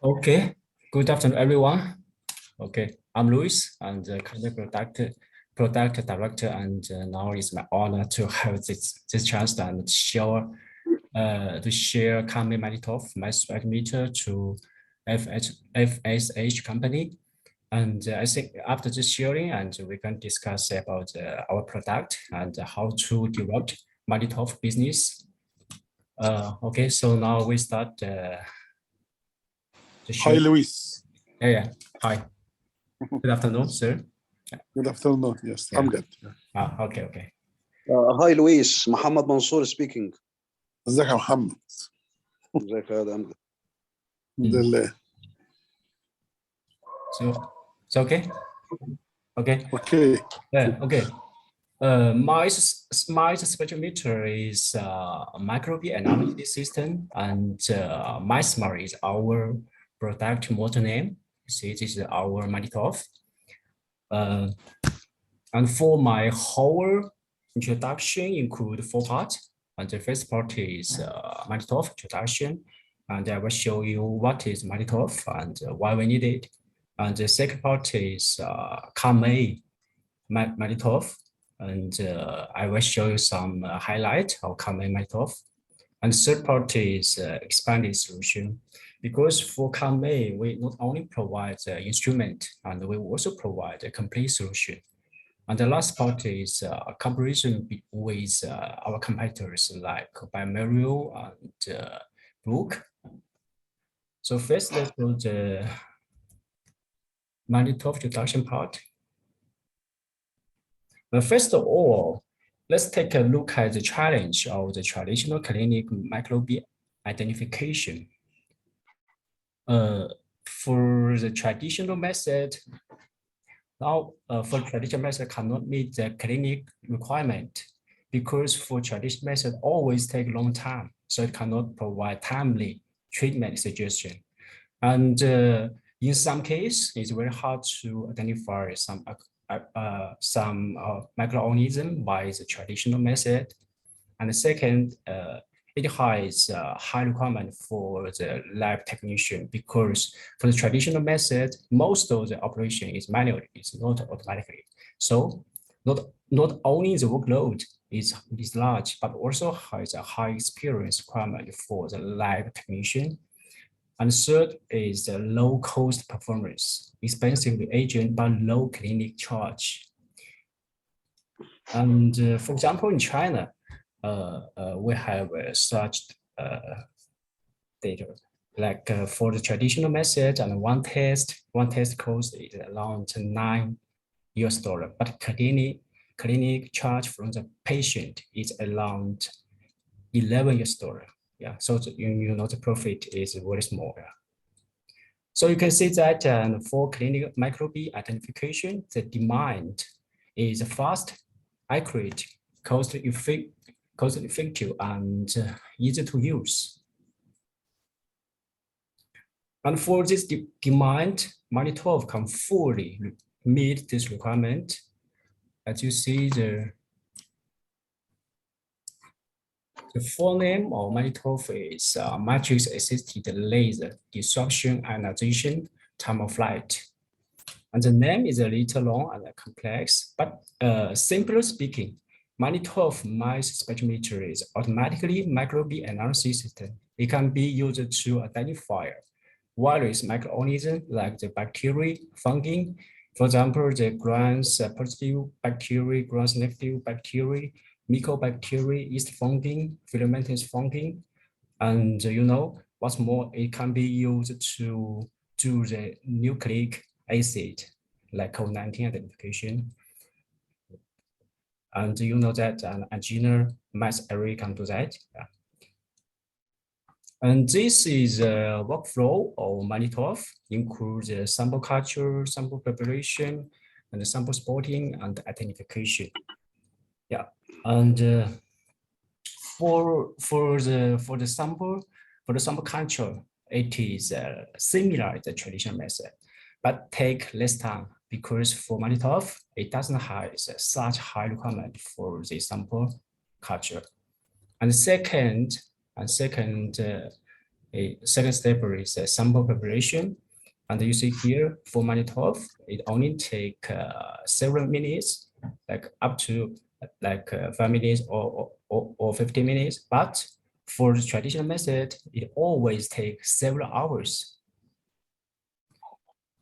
Okay, good afternoon, everyone. Okay, I'm Luis, and Kindmay product director, and now it's my honor to have this chance and share Kindmay MALDITOF mass spectrometer to FSH company. And I think after this sharing, and we can discuss about our product and how to develop MALDITOF business. Okay, so now we start. Hi, Luis. Yeah. Hi. Good afternoon, sir. Good afternoon. Yes, Yeah. I'm good. Okay. Hi, Luis. Mohammed Mansour speaking. ازيك يا محمد؟ ازيك يا أمجد؟ الحمد لله. So it's okay. Okay. Okay. Yeah. Okay. My spectrometer is a microbial analysis system, and MySmart is our product model name. See, this is our MALDITOF. And for my whole introduction include 4 parts. And the first part is MALDITOF introduction, and I will show you what is MALDITOF and why we need it. And the second part is Kindmay MALDITOF, and I will show you some highlight of Kindmay MALDITOF. And the third part is expanded solution, because for Kindmay, we not only provide the instrument, and we also provide a complete solution. And the last part is comparison with our competitors like bioMérieux and Brook. So first, let's go to the MALDITOF introduction part. But first of all, let's take a look at the challenge of the traditional clinic microbe identification. For the traditional method, now for traditional method cannot meet the clinic requirement, because for traditional method always take a long time, so it cannot provide timely treatment suggestion. And in some cases, it's very hard to identify some microorganism by the traditional method. And the second, it has a high requirement for the lab technician, because for the traditional method, most of the operation is manually, it's not automatically. So not only the workload is large, but also has a high experience requirement for the lab technician. And third is the low cost performance, expensive reagent but low clinic charge. And for example, in China, we have such data, like for the traditional method, and one test cost is around $9, but clinic charge from the patient is around $11. Yeah, so the profit is very small. Yeah. So you can see that for clinical microbe identification, the demand is fast, accurate, cost effective, and easy to use. And for this demand, MALDITOF can fully meet this requirement. As you see, the full name of MALDITOF is matrix-assisted laser disruption ionization time of flight. And the name is a little long and complex, but simply speaking, MALDITOF mass spectrometer is automatically microbial analysis system. It can be used to identify various microorganisms like the bacteria, fungi, for example, the gram-positive bacteria, gram-negative bacteria, mycobacteria, yeast fungi, filamentous fungi, and what's more, it can be used to do the nucleic acid, like COVID-19 identification. And you know that an engineer mass array can do that. Yeah. And this is a workflow of MALDITOF, includes the sample culture, sample preparation, and the sample sorting and identification. Yeah, and for the sample culture, it is similar to the traditional method, but take less time because for MALDITOF, it doesn't have such high requirement for the sample culture. And second step is sample preparation. And you see here for MALDITOF, it only take several minutes, like up to 5 minutes or 15 minutes. But for the traditional method, it always takes several hours.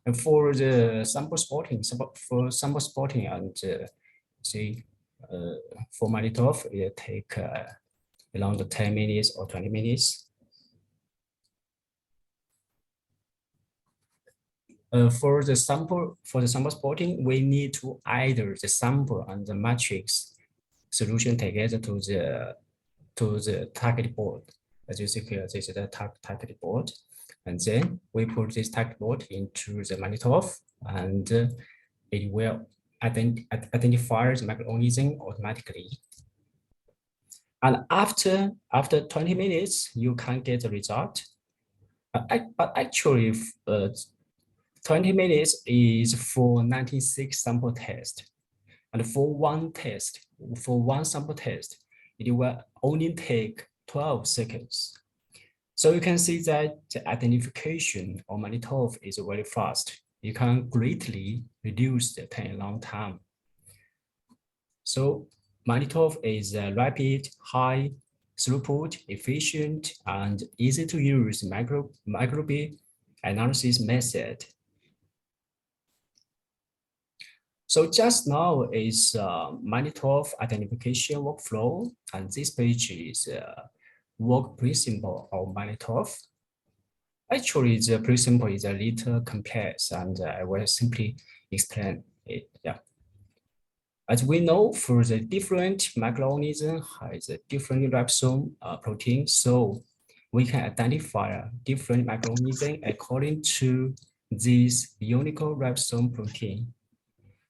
And for the sample spotting, and for MALDITOF, it take around 10 minutes or 20 minutes. For the sample spotting, we need to either the sample and the matrix solution together to the target board. As you see here, this is the target board. And then we put this target board into the MALDITOF, and it will identify the microorganism automatically. And after 20 minutes, you can get the result. But actually, 20 minutes is for 96 sample test. And for one sample test, it will only take 12 seconds. So you can see that the identification of MALDITOF is very fast. You can greatly reduce the turnaround time. So MALDITOF is a rapid, high throughput, efficient, and easy to use microbial analysis method. So just now is MALDITOF identification workflow, and this page is work principle of MALDITOF. Actually, the principle is a little complex, and I will simply explain it. Yeah. As we know, for the different microorganism has a different ribosome protein, so we can identify different microorganism according to this unique ribosome protein.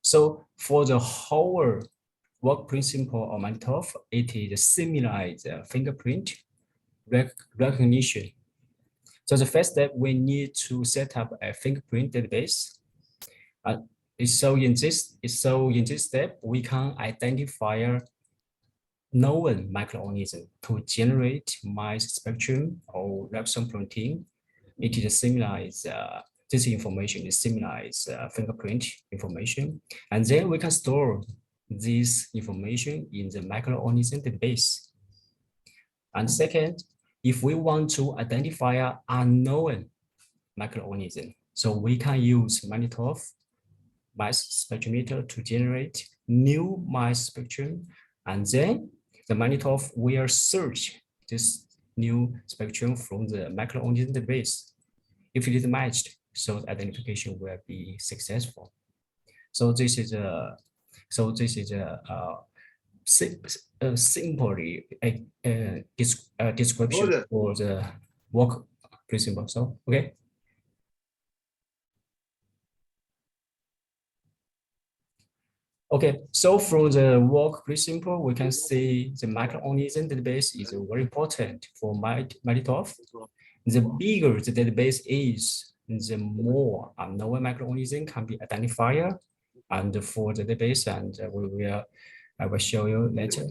So for the whole work principle of MALDITOF, it is similar to fingerprint recognition. So the first step, we need to set up a fingerprint database. So in this step, we can identify known microorganism to generate mass spectrum or ribosome protein. It is similar as this information is similar as fingerprint information, and then we can store this information in the microorganism database. And second, if we want to identify unknown microorganism, so we can use MALDITOF mass spectrometer to generate new mass spectrum, and then the MALDITOF will search this new spectrum from the microorganism database. If it is matched, so the identification will be successful. So this is a simply description for the work principle. So okay. Okay, so from the work principle, we can see the microorganism database is very important for MALDITOF. The bigger the database is, the more unknown microorganism can be identified, and for the database, and I will show you later.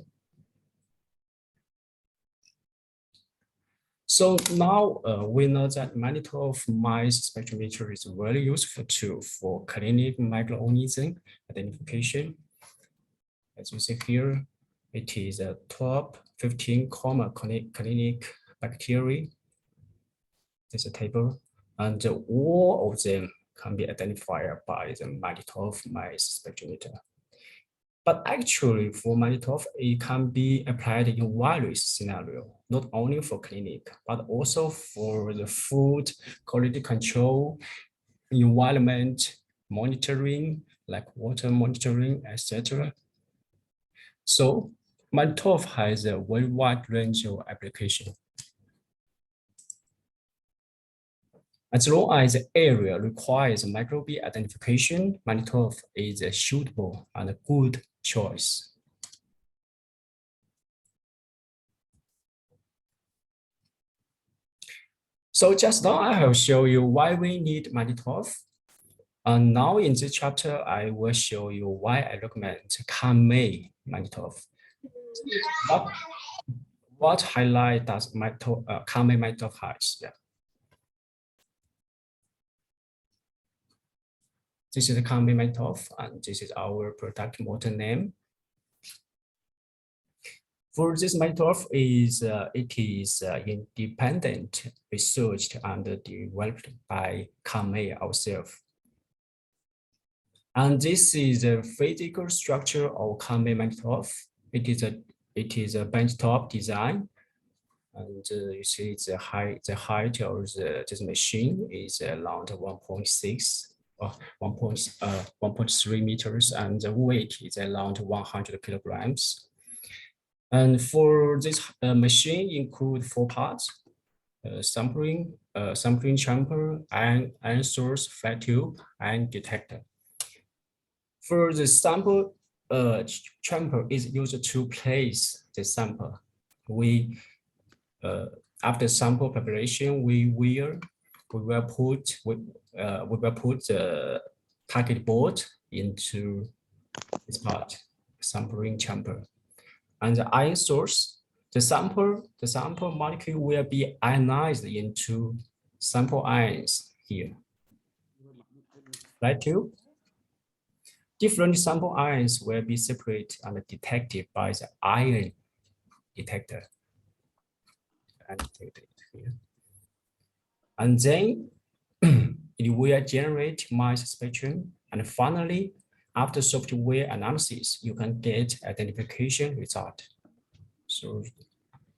So now we know that MALDITOF mass spectrometer is a very useful tool for clinic microorganism identification. As you see here, it is a top 15 common clinic bacteria. This is a table, and all of them can be identified by the MALDITOF mass spectrometer. But actually, for MALDITOF, it can be applied in various scenarios, not only for clinic, but also for the food quality control, environment monitoring, like water monitoring, etc. So MALDITOF has a very wide range of applications. As long as the area requires microbial identification, MALDITOF is a suitable and a good choice. So just now I have shown you why we need MALDITOF. And now in this chapter, I will show you why I recommend Kindmay MALDITOF. What highlight does Kindmay MALDITOF has? Yeah. This is the Kindmay MALDITOF, and this is our product model name. For this MALDITOF it is independent researched and developed by Kindmay ourselves. And this is the physical structure of Kindmay MALDITOF. It is a benchtop design, and you see the height of this machine is around 1.6 or 1.3 meters, and the weight is around 100 kilograms. And for this machine include 4 parts: sampling chamber, ion source, flat tube, and detector. For the sample chamber is used to place the sample. We after sample preparation, we will put the target board into this part, sampling chamber. And the ion source, the sample molecule will be ionized into sample ions here. Flat tube. Different sample ions will be separated and detected by the ion detector. And then it will generate mass spectrum. And finally, after software analysis, you can get identification result. So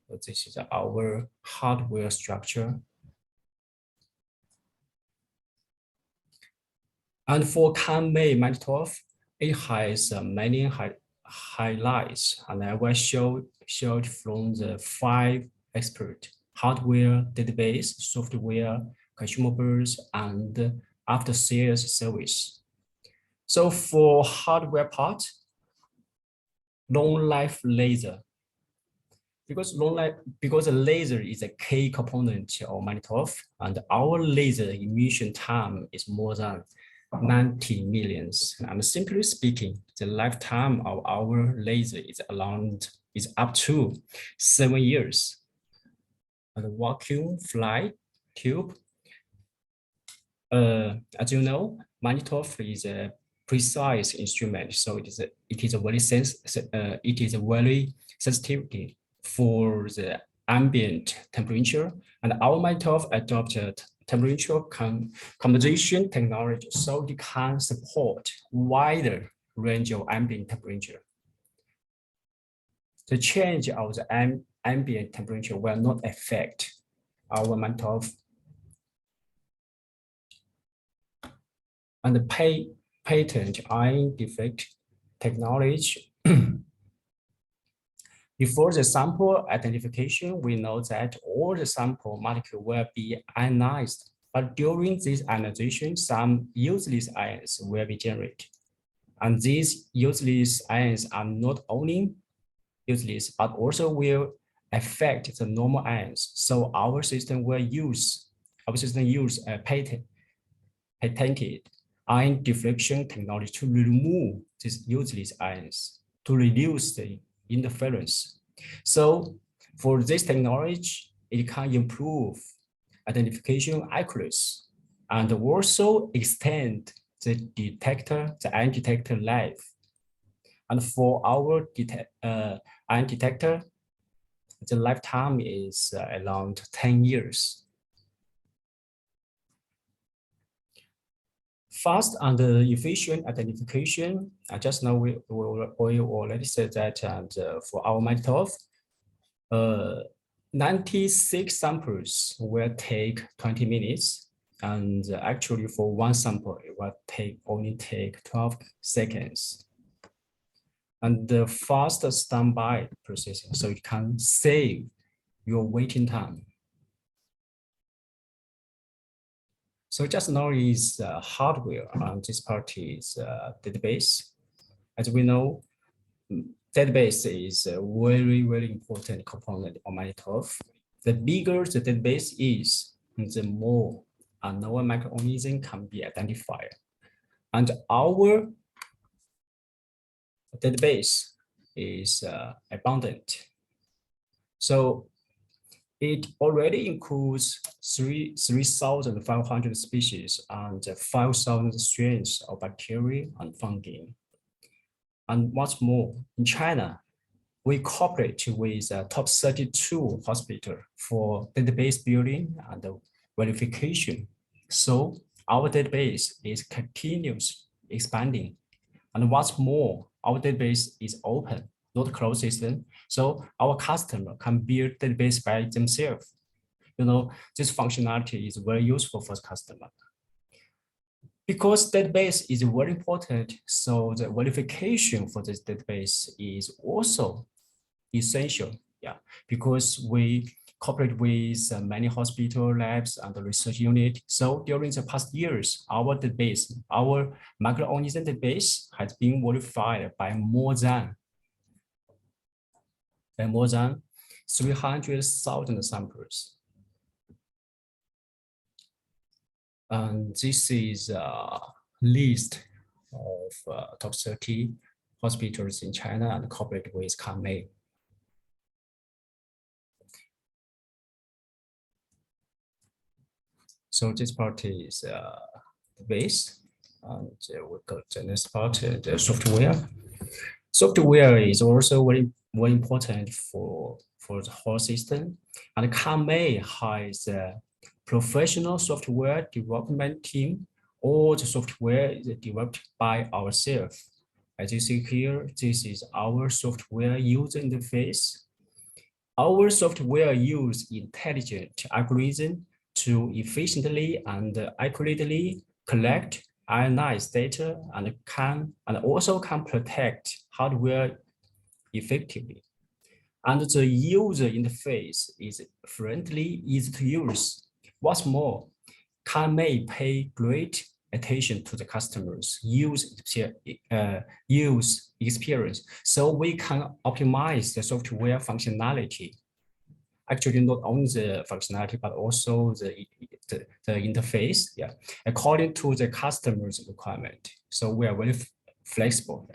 this is our hardware structure. And for Kindmay MALDITOF, it has many highlights, and I will show it from the 5 experts: hardware, database, software, consumables, and after-sales service. So for hardware part, long-life laser. Because the laser is a key component of MALDITOF, and our laser emission time is more than 90 millions. And simply speaking, the lifetime of our laser is up to 7 years. And the vacuum flight tube, as you know, MALDITOF is a precise instrument, so it is a very sensitive for the ambient temperature, and our MALDITOF adopted temperature composition technology, so it can support wider range of ambient temperature. The change of the ambient temperature will not affect our MALDITOF. And the patent ion defect technology. Before the sample identification, we know that all the sample molecule will be ionized, but during this ionization, some useless ions will be generated. And these useless ions are not only useless, but also will affect the normal ions. So our system use a patented ion deflection technology to remove these useless ions, to reduce the interference. So for this technology, it can improve identification accuracy and also extend the ion detector life. And for our ion detector, the lifetime is around 10 years. Fast and efficient identification. Just now we already said that, and for our MALDITOF, 96 samples will take 20 minutes, and actually for one sample it will only take 12 seconds. And the fast standby processing, so it can save your waiting time. So just now is hardware, and this part is database. As we know, database is a very, very important component of MALDITOF. The bigger the database is, the more unknown microorganism can be identified. And our database is abundant. So it already includes 3,500 species and 5,000 strains of bacteria and fungi. And what's more, in China, we cooperate with top 32 hospitals for database building and verification. So our database is continuous expanding. And what's more, our database is open, not closed system. So our customer can build database by themselves. This functionality is very useful for the customer. Because database is very important, so the verification for this database is also essential. Yeah, because we cooperate with many hospital labs and the research unit. So during the past years, our database, our microorganism database has been verified by more than 300,000 samples. And this is a list of top 30 hospitals in China and cooperate with Kindmay. So this part is the base, and we go to the next part, the software. Software is also very important for the whole system, and Kindmay has a professional software development team. All the software is developed by ourselves. As you see here, this is our software user interface. Our software uses intelligent algorithm to efficiently and accurately collect, analyze data, and also can protect hardware effectively. And the user interface is friendly, easy to use. What's more, Kindmay pay great attention to the customer's use experience, so we can optimize the software functionality. Actually, not only the functionality, but also the interface, yeah, according to the customer's requirement. So we are very flexible.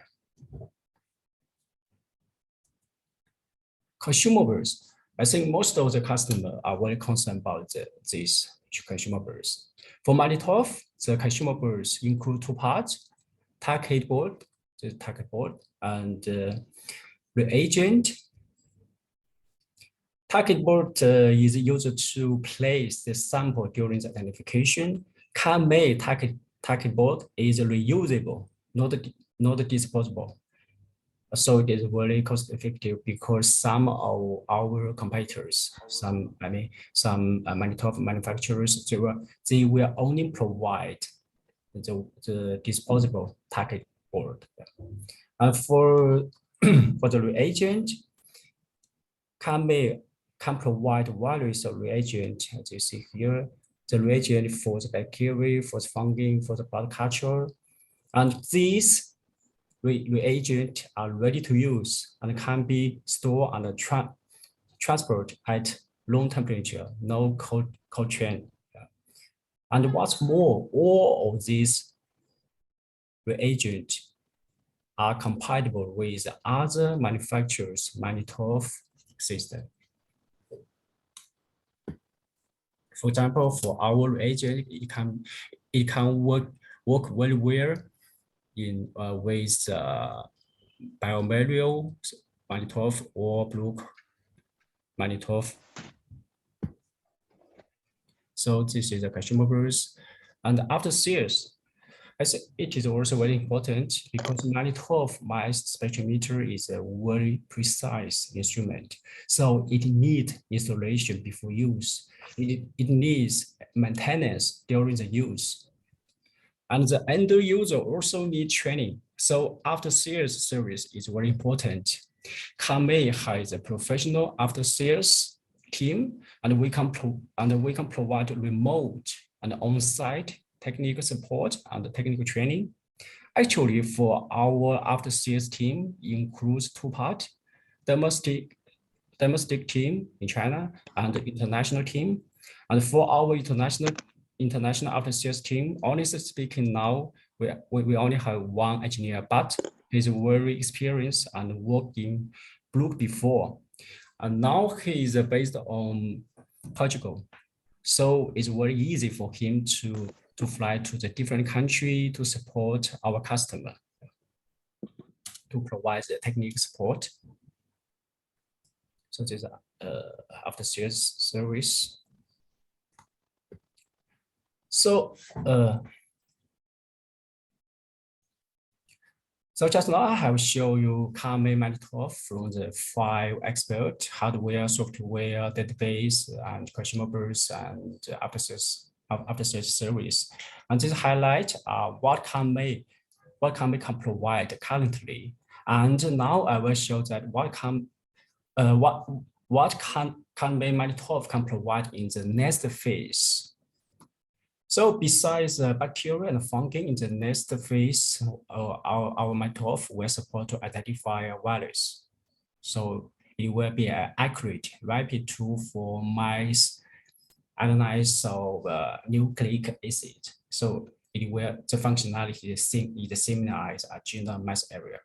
Consumables, I think most of the customers are very concerned about these consumables. For MALDITOF, the consumables include two parts: target board, and reagent. Target board is used to place the sample during the identification. Kindmay target board is reusable, not disposable. So it is very cost effective because some of our competitors, some MALDITOF manufacturers, they will only provide the disposable target board. And for the reagent, Kindmay can provide various reagents, as you see here. The reagent for the bacteria, for the fungi, for the blood culture, and these reagents are ready to use and can be stored and transported at room temperature, no cold chain. And what's more, all of these reagents are compatible with other manufacturers' MALDITOF system. For example, for our reagent, it can work very well in with biomaterial MALDITOF or blue MALDITOF. So this is the consumables, and after sales, I think it is also very important because MALDITOF mass spectrometer is a very precise instrument. So it needs installation before use. It needs maintenance during the use. And the end user also needs training. So after sales service is very important. Kindmay has a professional after sales team, and we can provide remote and on-site technical support and technical training. Actually, for our after sales team includes two parts: domestic team in China and the international team. And for our international after sales team, honestly speaking, now we only have one engineer, but he's very experienced and worked in Blue before. And now he is based on Portugal. So it's very easy for him to fly to the different country to support our customer, to provide the technical support. So this is after sales service. So so just now I have shown you Kindmay MALDITOF from the 5 expert: hardware, software, database, and consumables, and after sales service. And this highlight what Kindmay can provide currently. And now I will show that what Kindmay MALDITOF can provide in the next phase. So besides bacteria and fungi, in the next phase, our MALDITOF will support to identify a virus. So it will be an accurate, rapid tool for mice analysis of nucleic acid. So it will, the functionality is similar as agenda mass area.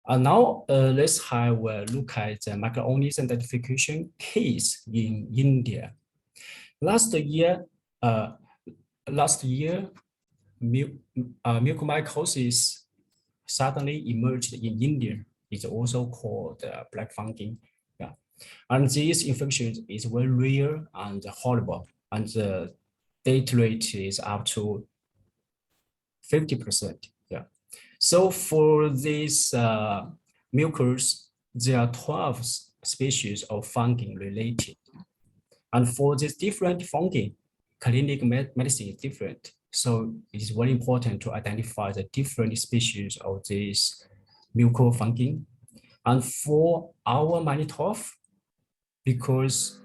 Now let's have a look at the microorganism identification case in India. Last year, mucormycosis suddenly emerged in India. It's also called black fungi. Yeah, and this infection is very rare and horrible, and the death rate is up to 50%. Yeah. So for these mucors, there are 12 species of fungi related. And for these different fungi, clinical medicine is different. So it is very important to identify the different species of these mucor fungi. And for our MALDITOF, because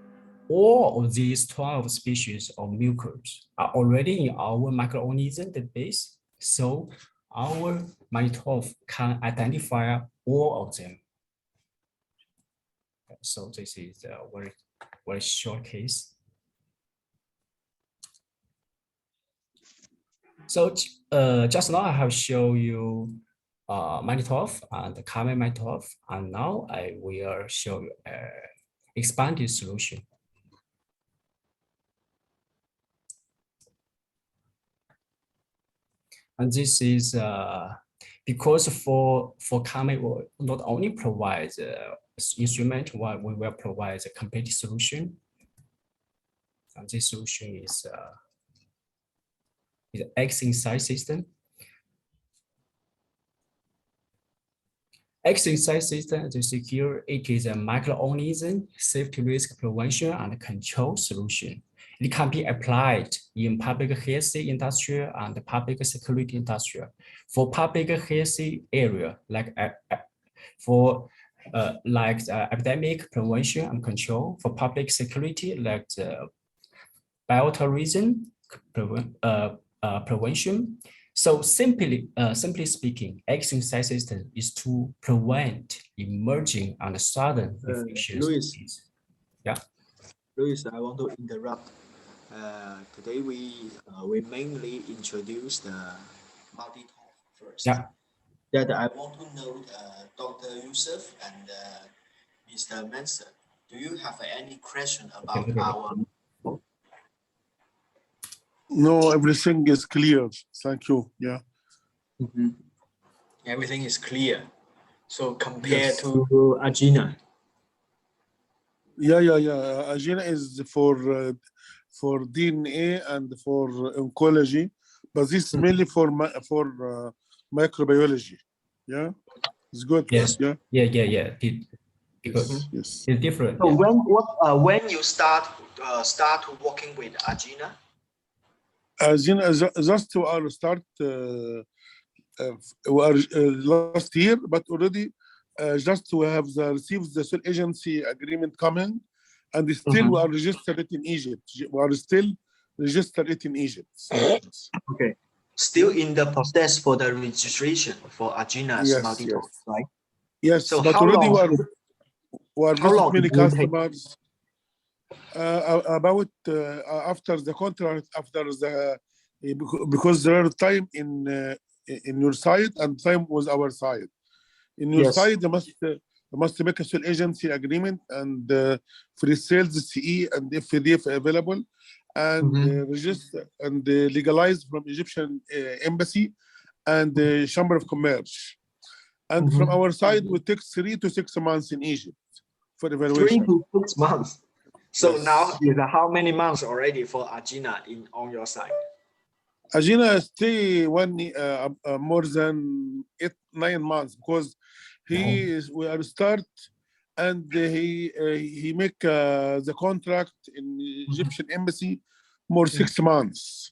all of these 12 species of mucors are already in our microorganism database, so our MALDITOF can identify all of them. So this is a very short case. So just now I have shown you MALDITOF and Kindmay MALDITOF, and now I will show you expanded solution. And this is because for Kindmay will not only provide the instrument, while we will provide a complete solution. And this solution is X-Insight system. X-Insight system is secure. It is a microorganism safety risk prevention and control solution. It can be applied in public health industry and public security industry. For public health area, like epidemic prevention and control. For public security, like the bioterrorism prevention. So simply speaking, X-Insight system is to prevent emerging and sudden infections. Louis. Yeah. Louis, I want to interrupt. Today we mainly introduce the MALDITOF first. Yeah. That I want to know Dr. Yusuf and Mr. Manson. Do you have any question about our? No, everything is clear. Thank you. Yeah. Mm-hmm. Everything is clear. So compared Yes. to Agena. Yeah. Agena is for DNA and for oncology, but this is mainly for microbiology. Yeah, it's good. Yes. Yeah. Yeah. Because Yes. it's different. So Yeah. when you start working with Agena? Agena just to our start last year, but already just to have received the cell agency agreement coming, and still we are registered in Egypt. We are still registered in Egypt. Okay. Still in the process for the registration for Agena's MALDITOF, right? Yes, So but how already long? we are How long visiting many it will take? customers. About after the contract, because there are time in your side and time was our side. In your Yes. side, you must make a sole agency agreement and free sales CE and FDF available, and register and legalize from Egyptian embassy and the Chamber of Commerce. And from our side, we take 3 to 6 months in Egypt for 3 evaluation. to 6 months. So Yes. now is how many months already for Agina on your side? Agina stay more than 8-9 months because we are start and he make the contract in Egyptian embassy more 6 months.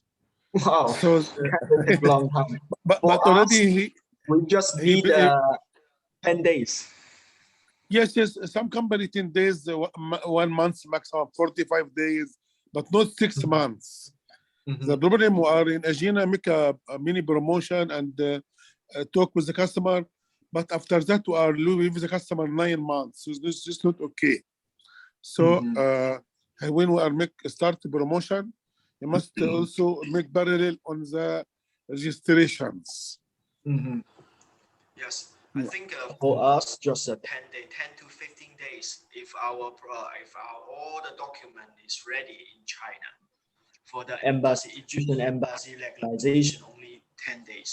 Wow, So that's a long time. but For already us, we just need 10 days. yes, some company 10 days, 1 month maximum, 45 days, but not 6 months. The problem we are in Agina make a mini promotion and talk with the customer, but after that we are leave the customer 9 months. So this is not okay. So when we are start the promotion, you must also make parallel on the registrations. Yes, I think for us, just 10 to 15 days. If all the document is ready in China, for the embassy, Egyptian embassy legalization, only 10 days.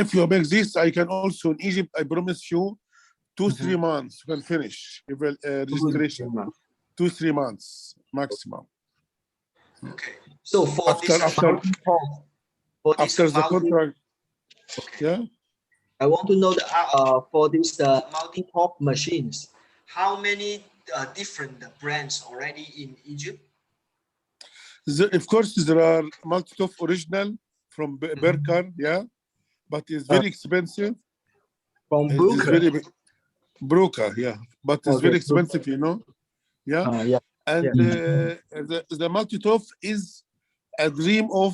If you make this, I can also in Egypt. I promise you, 2-3 months you can finish registration. 2-3 months maximum. Okay. So for after the contract, okay. Yeah. I want to know for these multi-top machines, how many different brands already in Egypt? Of course, there are MALDITOF original from Berkan, yeah, but it's very expensive. From Brooker. Broker, yeah, but it's very expensive, you know, yeah. And the MALDITOF is a dream of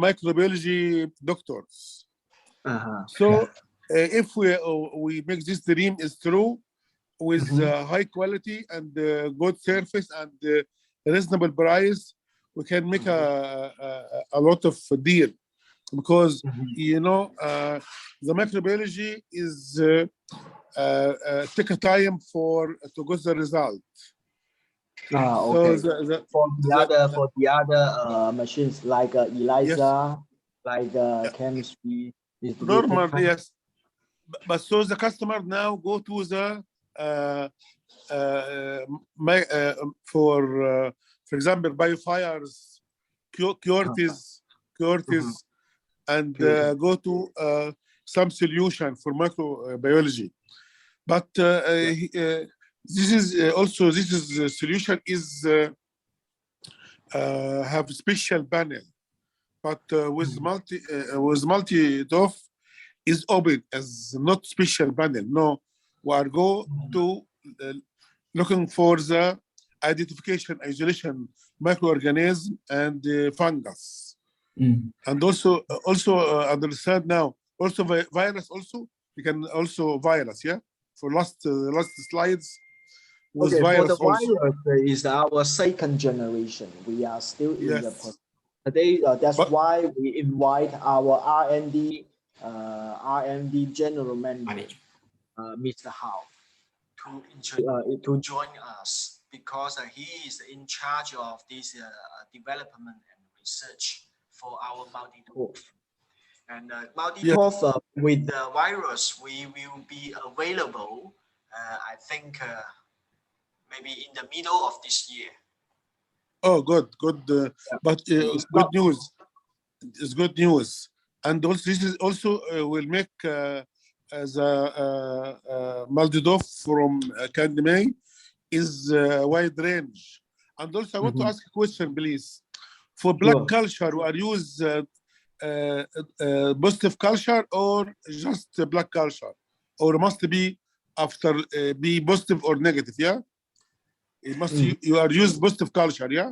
microbiology doctors. So if we make this dream is true with high quality and good service and reasonable price, we can make a lot of deal, because you know the microbiology is take a time to get the result. Okay. So for the other machines like ELISA, like chemistry, normal, yes. But so the customer now go to the for example, biofires, Curtis, and go to some solution for microbiology. But this is solution is have special panel, but with MALDITOF is open as not special panel. No, we are go to looking for the identification, isolation, microorganism and fungus, and also understand now also virus. Also we can also virus, yeah. For last slides was virus. For the virus is our second generation. We are still in the process. Today, that's why we invite our R&D general manager, Mr. Hao, to join us, because he is in charge of this development and research for our MALDITOF. And MALDITOF with the virus, we will be available, I think, maybe in the middle of this year. Oh, good. But good news. It's good news. And also this is also will make the MALDITOF from Kindmay is wide range. And also I want to ask a question, please. For blood culture, we are use positive culture or just blood culture, or must be after be positive or negative? Yeah, it must you are use positive culture. Yeah.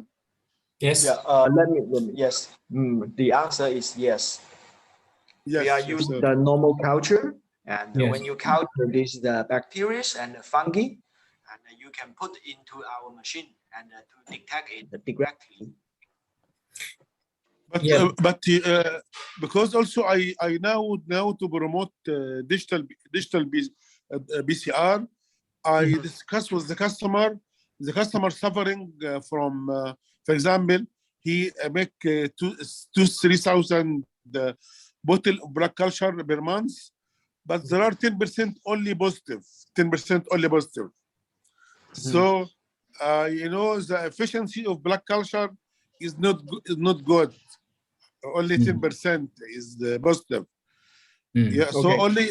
Yes. Yes. The answer is yes. Yes. We are using the normal culture, and when you culture this the bacteria and the fungi, and you can put into our machine and to detect it directly. But Yeah. because also I now to promote digital PCR, I discuss with the customer suffering from, for example, he make 3,000 bottle of blood culture per month, but there are 10% only positive, 10% only positive. So you know, the efficiency of blood culture is not good. Only 10% is positive. Yeah, so Okay. only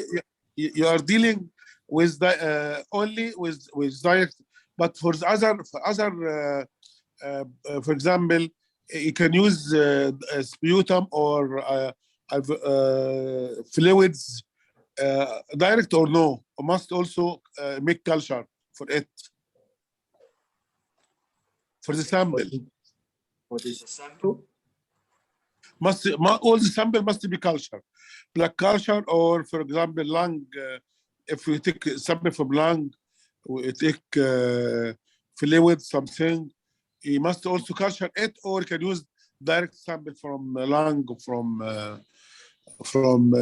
you are dealing with the only with direct, but for the other for example, you can use sputum or fluids, direct or no, must also make culture for it, for the sample. For this sample? All the sample must be culture, blood culture, or for example lung. If we take sample from lung, we take fluid, something, you must also culture it, or you can use direct sample from lung, from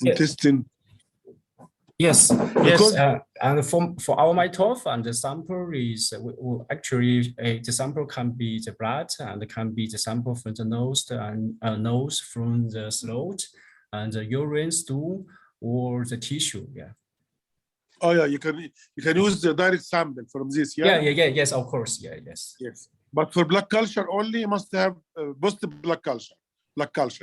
intestine. Yes, Because and for our MALDITOF, and the sample is actually the sample can be the blood, and it can be the sample from the nose and nose from the throat, and the urine, stool, or the tissue. Yeah. oh yeah, you can use the direct sample from this. Yeah. Yes, of course. Yeah, yes. Yes, but for blood culture only, you must have positive blood culture.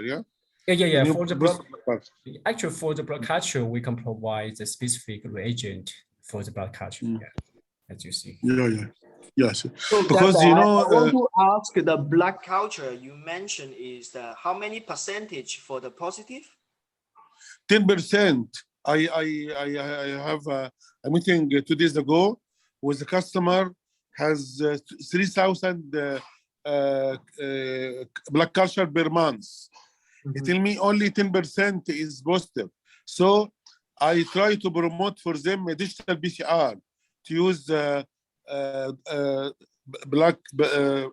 Yeah. Yeah. For the blood, culture. actually, for the blood culture, we can provide the specific reagent for the blood culture. Yeah, as you see. Yes. So Because that, you know, I want to ask, the blood culture you mentioned is how many percentage for the positive? 10%. I have a meeting 2 days ago with the customer has 3,000 blood culture per month. He tell me only 10% is positive. So I try to promote for them a digital PCR to use blood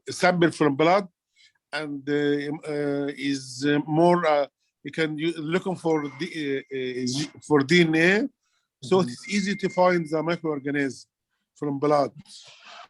sample from blood, and is more. You can looking for DNA, so it's easy to find the microorganism from blood.